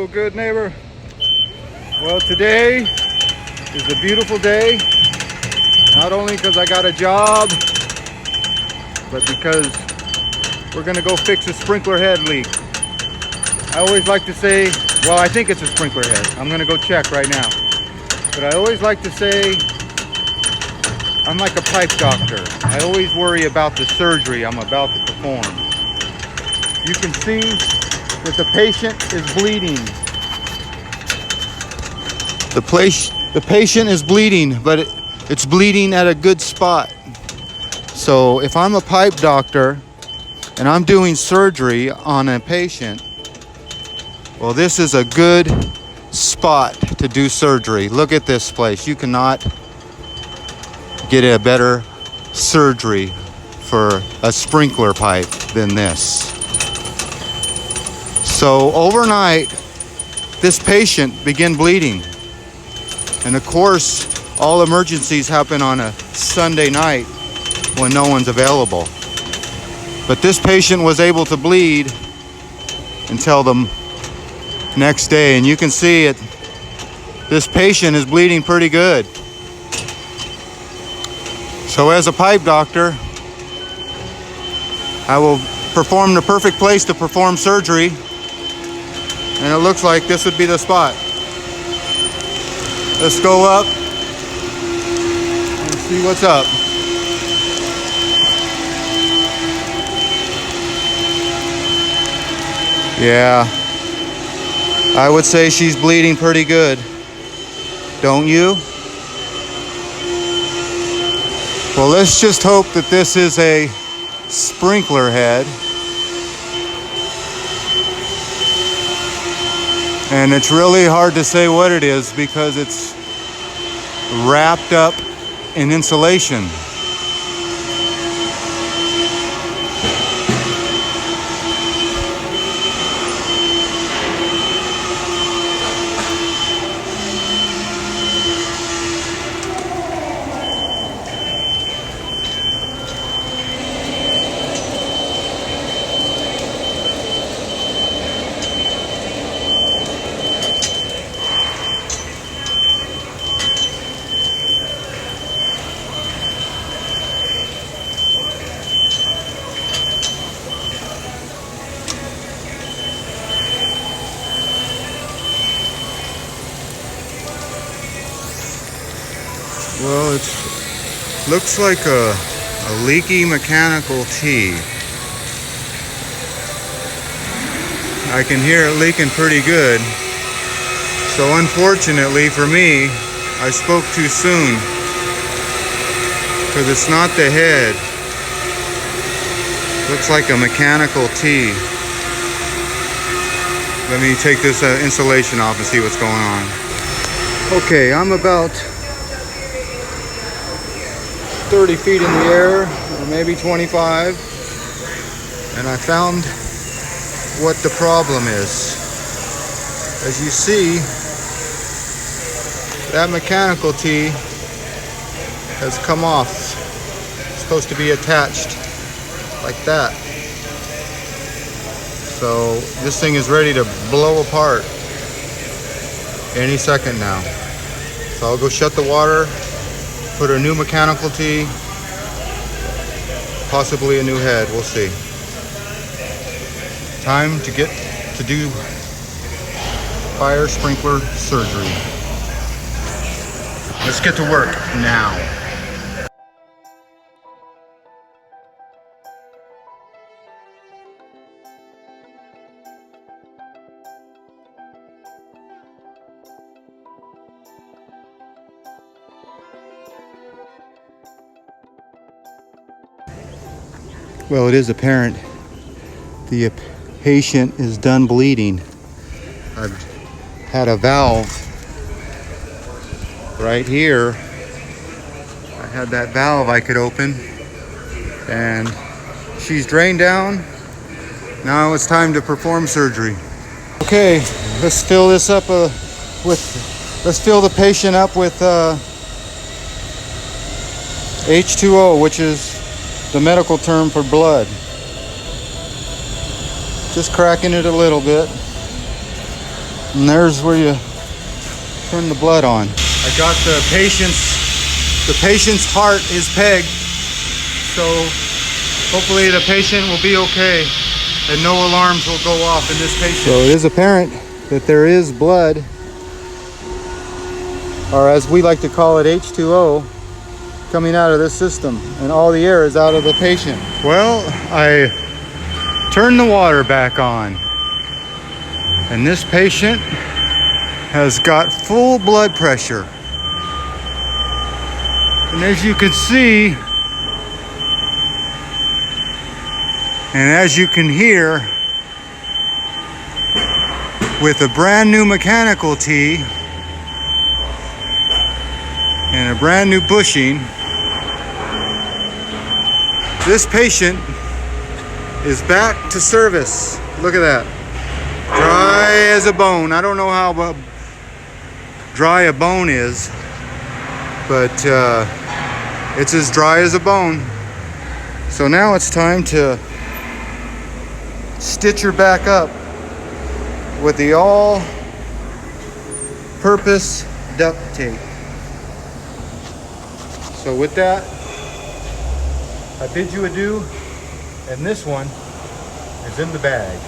feel good, neighbor? Well, today is a beautiful day. Not only because I got a job, but because we're gonna go fix a sprinkler head leak. I always like to say, well, I think it's a sprinkler head. I'm gonna go check right now. But I always like to say, I'm like a pipe doctor. I always worry about the surgery I'm about to perform. You can see that the patient is bleeding. The patient is bleeding, but it's bleeding at a good spot. So if I'm a pipe doctor and I'm doing surgery on a patient, well, this is a good spot to do surgery. Look at this place. You cannot get a better surgery for a sprinkler pipe than this. So overnight, this patient began bleeding. And of course, all emergencies happen on a Sunday night when no one's available. But this patient was able to bleed until the next day. And you can see it. This patient is bleeding pretty good. So as a pipe doctor, I will perform the perfect place to perform surgery. And it looks like this would be the spot. Let's go up and see what's up. Yeah, I would say she's bleeding pretty good. Don't you? Well, let's just hope that this is a sprinkler head. And it's really hard to say what it is because it's wrapped up in insulation. Well, it looks like a leaky mechanical tee. I can hear it leaking pretty good. So unfortunately for me, I spoke too soon because it's not the head. Looks like a mechanical tee. Let me take this insulation off and see what's going on. Okay, I'm about 30 feet in the air, or maybe 25, and I found what the problem is. As you see, that mechanical tee has come off. It's supposed to be attached like that. So this thing is ready to blow apart any second now. So I'll go shut the water, put a new mechanical tee, possibly a new head, we'll see. Time to get to do fire sprinkler surgery. Let's get to work now. Well, it is apparent the patient is done bleeding. I've had a valve right here. I had that valve I could open, and she's drained down. Now it's time to perform surgery. Okay, let's fill this up let's fill the patient up with H2O, which is the medical term for blood. Just cracking it a little bit. And there's where you turn the blood on. I got the patient's heart is pegged, so hopefully the patient will be okay and no alarms will go off in this patient. So it is apparent that there is blood, or as we like to call it, H2O, coming out of this system, and all the air is out of the patient. Well, I turned the water back on, and this patient has got full blood pressure. And as you can see, and as you can hear, with a brand new mechanical tee and a brand new bushing, this patient is back to service. Look at that. Dry as a bone. I don't know how dry a bone is, but it's as dry as a bone. So now it's time to stitch her back up with the all-purpose duct tape. So with that, I bid you adieu, and this one is in the bag.